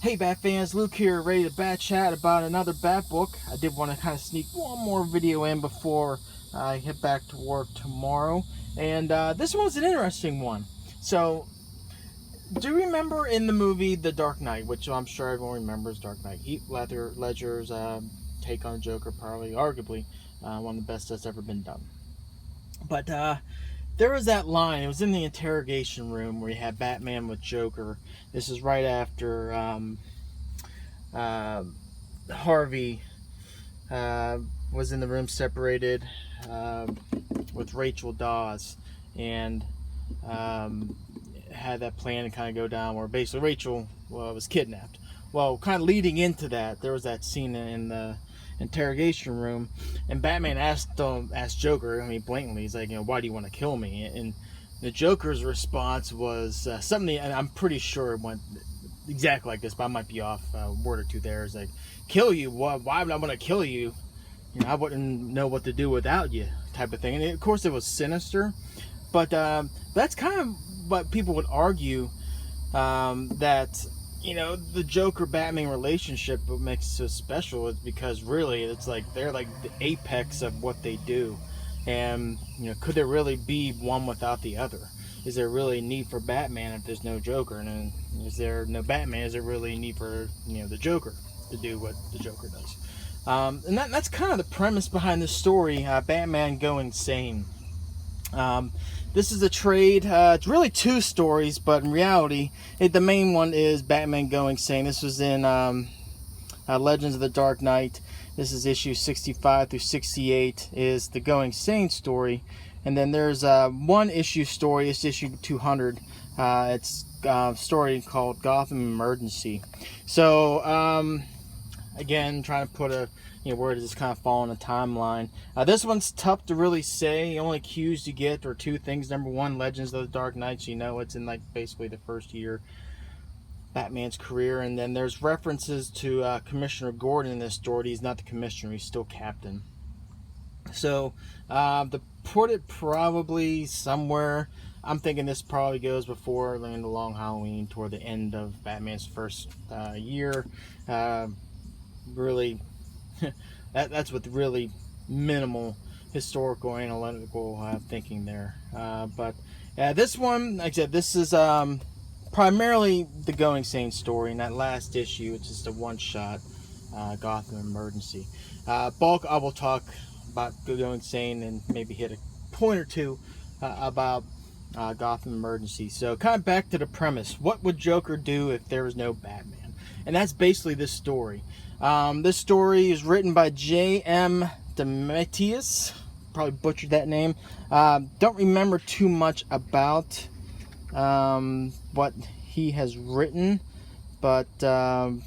Hey Bat fans, Luke here, ready to bat chat about another Bat book. I did want to kind of sneak one more video in before I head back to work tomorrow. And this one's an interesting one. So, do you remember in the movie The Dark Knight, which I'm sure everyone remembers, Dark Knight, Heath Ledger's take on Joker, probably, arguably, one of the best that's ever been done. But there was that line, it was in the interrogation room where you had Batman with Joker. This is right after Harvey was in the room separated with Rachel Dawes, and had that plan to kind of go down where basically Rachel was kidnapped. Well, kind of leading into that, there was that scene in the interrogation room, and Batman asked Joker, I mean, blatantly, he's like, why do you want to kill me? And the Joker's response was something, and I'm pretty sure it went exactly like this, but I might be off a word or two there. It's like, kill you? Why would I want to kill you? I wouldn't know what to do without you, type of thing. And of course, it was sinister, but that's kind of what people would argue, that the Joker-Batman relationship, what makes it so special is because really it's like they're like the apex of what they do. And could there really be one without the other? Is there really a need for Batman if there's no Joker? And then is there no Batman? Is there really a need for the Joker to do what the Joker does? And that's kind of the premise behind this story, Batman Going Sane. This is a trade. It's really two stories, but in reality, the main one is Batman Going Sane. This was in Legends of the Dark Knight. This is issue 65 through 68 is the Going Sane story. And then there's one issue story. It's issue 200. It's a story called Gotham Emergency. So, again, trying to put a where does this kind of fall in a timeline. This one's tough to really say. The only cues you get are two things. Number one, Legends of the Dark Knight. It's in like basically the first year Batman's career, and then there's references to Commissioner Gordon in this story. He's not the commissioner, he's still captain. So to put it probably somewhere, I'm thinking this probably goes before the Long Halloween, toward the end of Batman's first year. Really, that's with really minimal historical analytical thinking there. But this one, like I said, this is primarily the Going Sane story. In that last issue, it's just a one-shot Gotham Emergency. Bulk, I will talk about Going Sane and maybe hit a point or two about Gotham Emergency. So kind of back to the premise. What would Joker do if there was no Batman? And that's basically this story. This story is written by J.M. DeMatteis. Probably butchered that name. Don't remember too much about what he has written, but I'm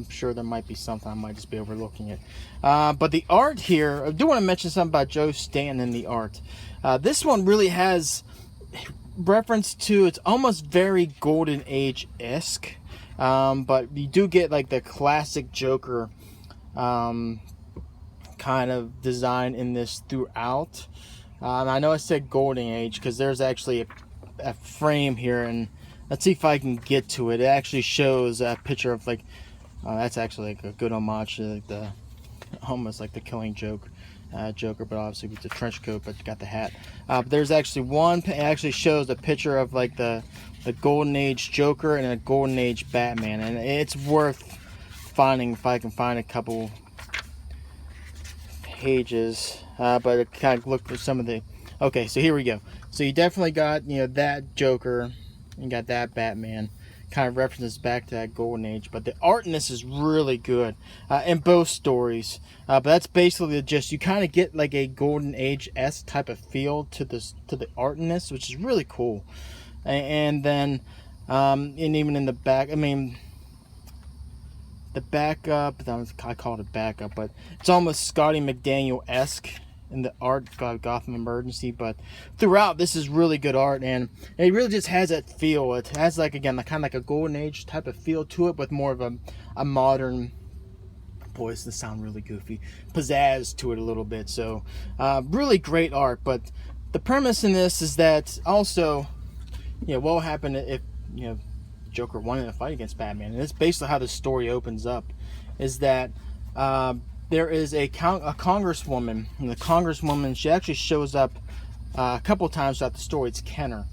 sure there might be something I might just be overlooking it. But the art here, I do want to mention something about Joe Stanton in the art. This one really has reference to, it's almost very Golden Age-esque, but you do get like the classic Joker kind of design in this throughout. I know I said Golden Age because there's actually a frame here, and let's see if I can get to it. It actually shows a picture of like that's actually like a good homage to like the almost like the Killing Joke Joker, but obviously with the trench coat, but got the hat. But there's actually one. It actually shows a picture of like the Golden Age Joker and a Golden Age Batman, and it's worth finding if I can find a couple pages. But I kind of look for some of the. Okay, so here we go. So you definitely got that Joker, and got that Batman. Kind of references back to that Golden Age, but the art in this is really good in both stories. But that's basically the gist. You kind of get like a Golden Age-esque type of feel to the art in this, which is really cool. And then, and even in the back, I mean, the backup, I call it a backup, but it's almost Scotty McDaniel-esque in the art, Gotham Emergency. But throughout, this is really good art, and it really just has that feel. It has like, again, kind of like a Golden Age type of feel to it, with more of a modern, boy, this sound really goofy, pizzazz to it a little bit. So really great art. But the premise in this is that also, what will happen if Joker wanting to fight against Batman. And it's basically how the story opens up, is that there is a congresswoman, and the congresswoman, she actually shows up a couple times throughout the story. It's Kenner,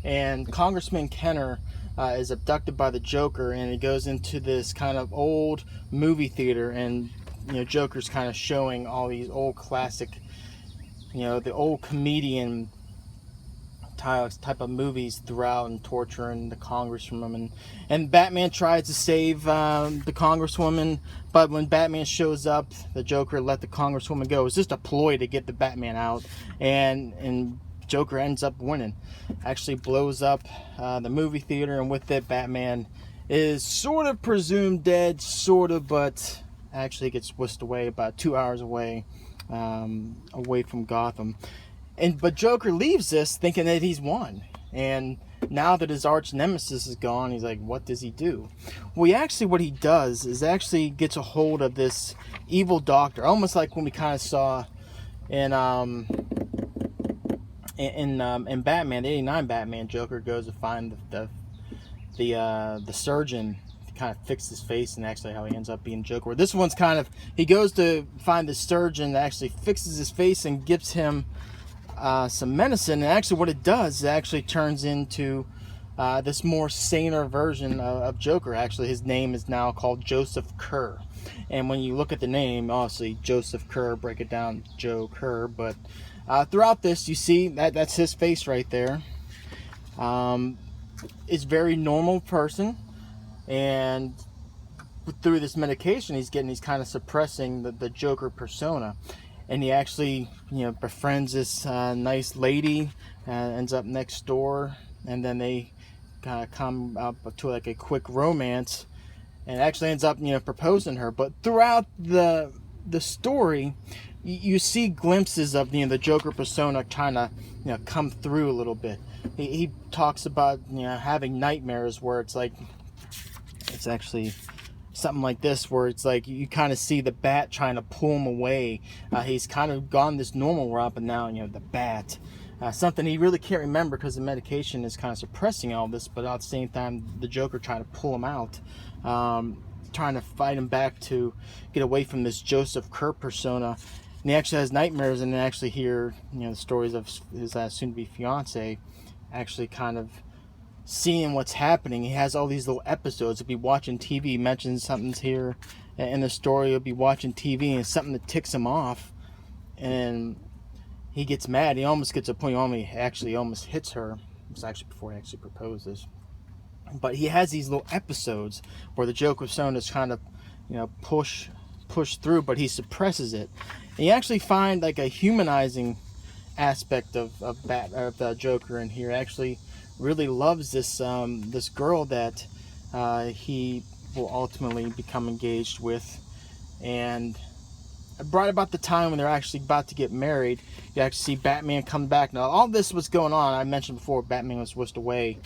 and Congressman Kenner is abducted by the Joker, and he goes into this kind of old movie theater, and Joker's kind of showing all these old classic, the old comedian type of movies throughout, and torturing the congresswoman. And Batman tries to save the congresswoman, but when Batman shows up, the Joker let the congresswoman go. It's just a ploy to get the Batman out, and Joker ends up winning. Actually blows up the movie theater, and with it, Batman is sort of presumed dead, sort of, but actually gets whisked away about 2 hours away from Gotham. But Joker leaves this thinking that he's won, and now that his arch nemesis is gone, he's like, what does he do? Well, what he does is actually gets a hold of this evil doctor, almost like when we kind of saw in Batman, the '89 Batman. Joker goes to find the surgeon to kind of fix his face, and actually how he ends up being Joker. This one's kind of, he goes to find the surgeon that actually fixes his face and gives him some medicine, and actually what it does, it actually turns into this more saner version of Joker. Actually, his name is now called Joseph Kerr, and when you look at the name, obviously Joseph Kerr, break it down, Joe Kerr, but throughout this, you see that's his face right there. It's very normal person, and through this medication he's kind of suppressing the Joker persona. And he actually, befriends this nice lady, ends up next door, and then they kind of come up to like a quick romance, and actually ends up, proposing her. But throughout the story, you see glimpses of the Joker persona kind of come through a little bit. He talks about having nightmares where it's like, it's actually something like this, where it's like you kind of see the bat trying to pull him away. He's kind of gone this normal route, but now the bat, something he really can't remember because the medication is kind of suppressing all this, but at the same time the Joker trying to pull him out, trying to fight him back to get away from this Joseph Kerr persona. And he actually has nightmares, and then actually hear the stories of his soon-to-be fiance actually kind of seeing what's happening. He has all these little episodes. He'll be watching TV, he mentions something's here in the story, he'll be watching TV, and it's something that ticks him off, and he gets mad. He almost gets to a point where he actually almost hits her. It was actually before he actually proposes. But he has these little episodes where the Joker persona is kind of push through, but he suppresses it. And you actually find like a humanizing aspect of the Joker in here. Actually really loves this girl that he will ultimately become engaged with, and right about the time when they're actually about to get married, you actually see Batman come back. Now all this was going on, I mentioned before, Batman was whisked away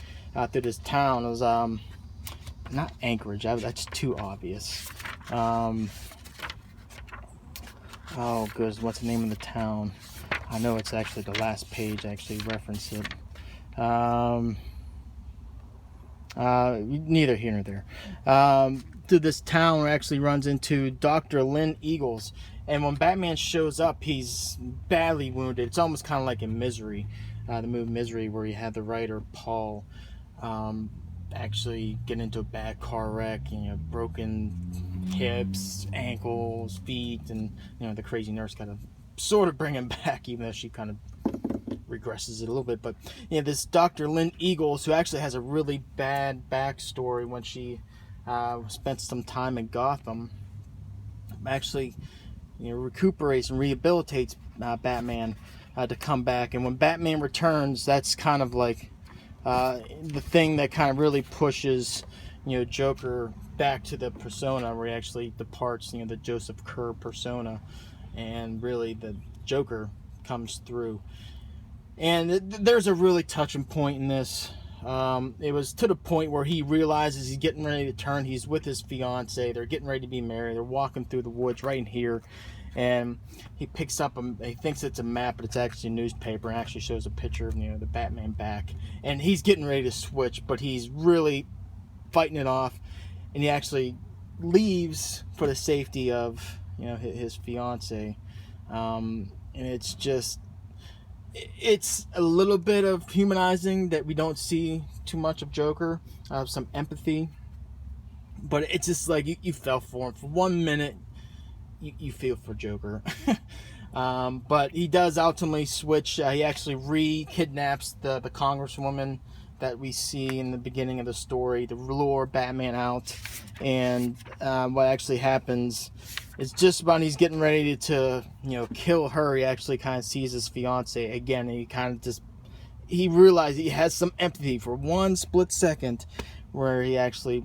through this town. It was not Anchorage, that's too obvious. Oh goodness, what's the name of the town? I know it's actually the last page actually referenced it. Neither here nor there. To this town where actually runs into Dr. Lynn Eagles, and when Batman shows up, he's badly wounded. It's almost kind of like in Misery, the movie Misery, where you had the writer Paul actually get into a bad car wreck, broken hips, ankles, feet, and the crazy nurse kind of sort of bring him back, even though she kind of regresses it a little bit. But this Dr. Lynn Eagles, who actually has a really bad backstory when she spent some time in Gotham, actually recuperates and rehabilitates Batman to come back. And when Batman returns, that's kind of like the thing that kind of really pushes Joker back to the persona where he actually departs the Joseph Kerr persona, and really the Joker comes through. And there's a really touching point in this. It was to the point where he realizes he's getting ready to turn. He's with his fiance. They're getting ready to be married. They're walking through the woods right in here. And he picks up, he thinks it's a map, but it's actually a newspaper, and actually shows a picture of the Batman back. And he's getting ready to switch, but he's really fighting it off, and he actually leaves for the safety of, you know, his fiance. And it's a little bit of humanizing that we don't see too much of Joker, some empathy, but it's just like you fell for him for 1 minute. You feel for Joker. But he does ultimately switch. He actually re-kidnaps the congresswoman that we see in the beginning of the story to lure Batman out. And what actually happens is just about he's getting ready to kill her, he actually kind of sees his fiance again, and he kind of just, he realizes he has some empathy for one split second, where he actually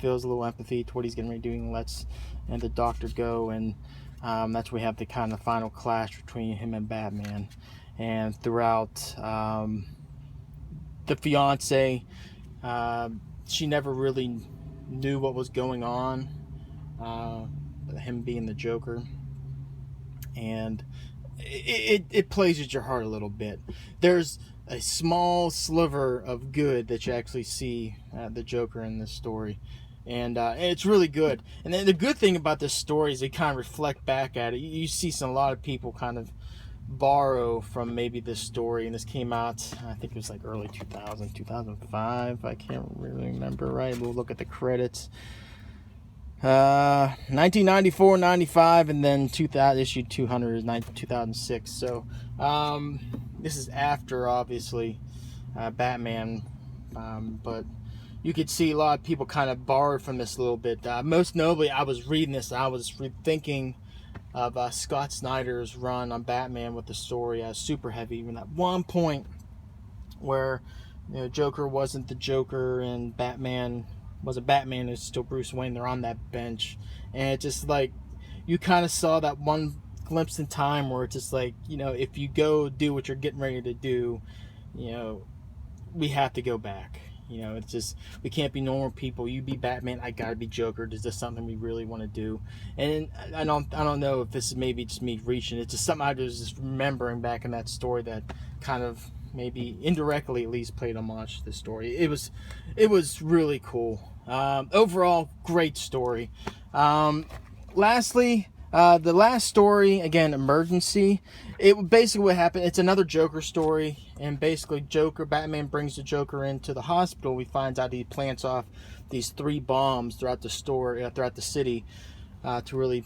feels a little empathy to what he's getting ready to do, and lets the doctor go. And that's where we have the kind of final clash between him and Batman. And throughout, the fiance, she never really knew what was going on, him being the Joker, and it plays at your heart a little bit. There's a small sliver of good that you actually see the Joker in this story, and it's really good. And then the good thing about this story is they kind of reflect back at it. You see a lot of people kind of borrow from maybe this story, and this came out, I think it was like early 2000, 2005, I can't really remember, right? We'll look at the credits. 1994, 95, and then 2000, issue 200 is 2006. So this is after, obviously, Batman, but you could see a lot of people kind of borrowed from this a little bit. Most notably, I was reading this, I was thinking of Scott Snyder's run on Batman with the story Super Heavy, when at one point where Joker wasn't the Joker and Batman wasn't Batman, it's still Bruce Wayne, they're on that bench, and it just like, you kind of saw that one glimpse in time where it's just like, if you go do what you're getting ready to do, we have to go back. It's just, we can't be normal people. You be Batman, I gotta be Joker. Is this something we really want to do? And I don't know if this is maybe just me reaching. It's just something I was just remembering back in that story that kind of maybe indirectly at least played homage to this story. It was really cool. Overall, great story. Lastly, the last story, again, Emergency. It basically what happened, it's another Joker story, and basically Batman brings the Joker into the hospital. We find out he plants off these 3 bombs throughout the throughout the city, to really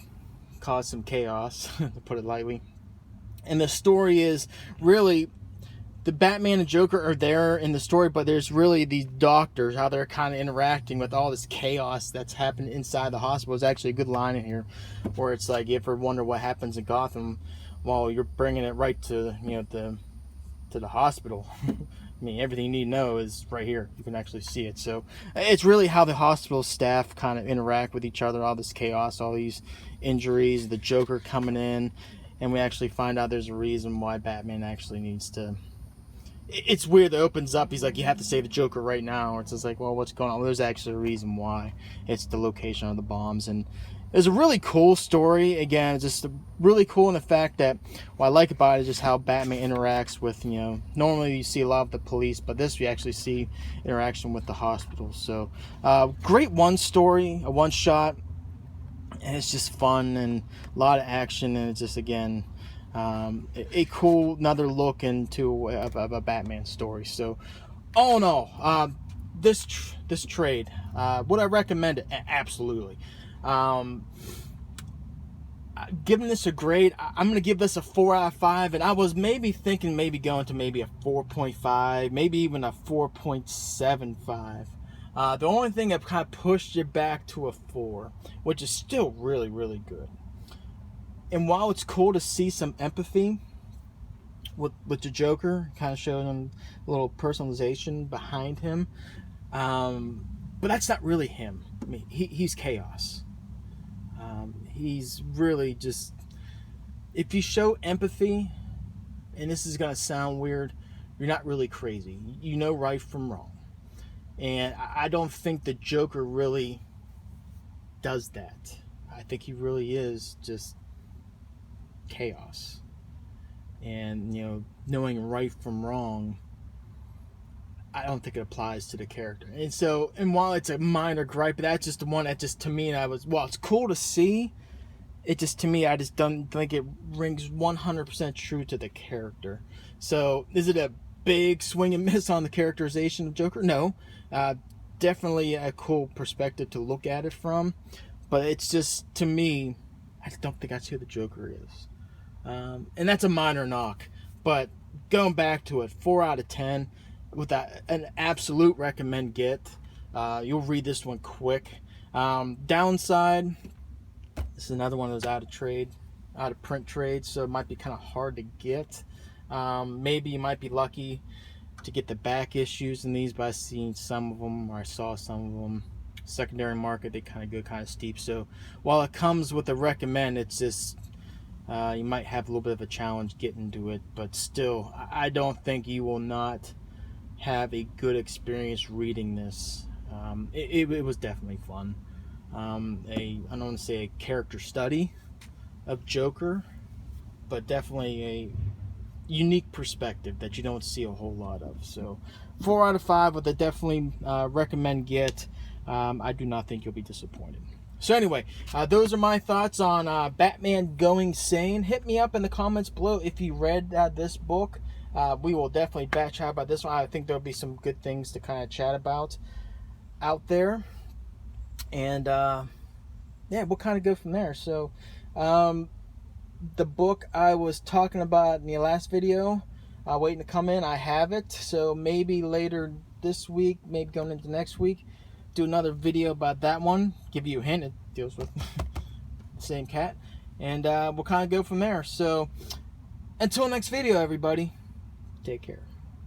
cause some chaos, to put it lightly. And the story is really, the Batman and Joker are there in the story, but there's really these doctors, how they're kind of interacting with all this chaos that's happened inside the hospital. There's actually a good line in here where it's like, you ever wonder what happens in Gotham while you're bringing it right to the hospital. I mean, everything you need to know is right here. You can actually see it. So it's really how the hospital staff kind of interact with each other, all this chaos, all these injuries, the Joker coming in, and we actually find out there's a reason why Batman actually needs to. It's weird. It opens up. He's like, you have to save the Joker right now. It's just like, well, what's going on? Well, there's actually a reason why. It's the location of the bombs. And it's a really cool story. Again, it's just really cool in the fact that what I like about it is just how Batman interacts with, normally you see a lot of the police, but this we actually see interaction with the hospital. So, great one story, a one shot. And it's just fun and a lot of action. And it's just, again, a cool another look into a Batman story. So all in all, this trade, would I recommend it? Absolutely. Giving this a grade, I'm going to give this a 4 out of 5, and I was maybe thinking going to maybe a 4.5, maybe even a 4.75. The only thing that kind of pushed it back to a 4, which is still really, really good. And while it's cool to see some empathy with the Joker, kind of showing him a little personalization behind him, but that's not really him. I mean, he's chaos. He's really just, if you show empathy, and this is going to sound weird, you're not really crazy. You know right from wrong. And I don't think the Joker really does that. I think he really is just chaos. And, knowing right from wrong, I don't think it applies to the character. And so, and while it's a minor gripe, that's just the one that just, to me, and I was, well, it's cool to see. It just, to me, I just don't think it rings 100% true to the character. So, is it a big swing and miss on the characterization of Joker? No. Definitely a cool perspective to look at it from. But it's just, to me, I just don't think that's who the Joker is. And that's a minor knock. But going back to it, 4 out of 10 with an absolute recommend get. You'll read this one quick. Downside, this is another one of those out of print trades, so it might be kind of hard to get. Maybe you might be lucky to get the back issues in these, but I've seen some of them, or I saw some of them. Secondary market, they kind of go kind of steep. So while it comes with a recommend, it's just you might have a little bit of a challenge getting to it, but still, I don't think you will not have a good experience reading this. It was definitely fun. I don't want to say a character study of Joker, but definitely a unique perspective that you don't see a whole lot of. So 4 out of 5 with a definitely recommend get. I do not think you'll be disappointed. So anyway, those are my thoughts on Batman Going Sane. Hit me up in the comments below if you read this book. We will definitely chat about this one. I think there'll be some good things to kind of chat about out there. And yeah, we'll kind of go from there. So the book I was talking about in the last video, waiting to come in, I have it. So maybe later this week, maybe going into next week, do another video about that one. Give you a hint, it deals with the same cat. And we'll kind of go from there. So until next video, everybody, take care.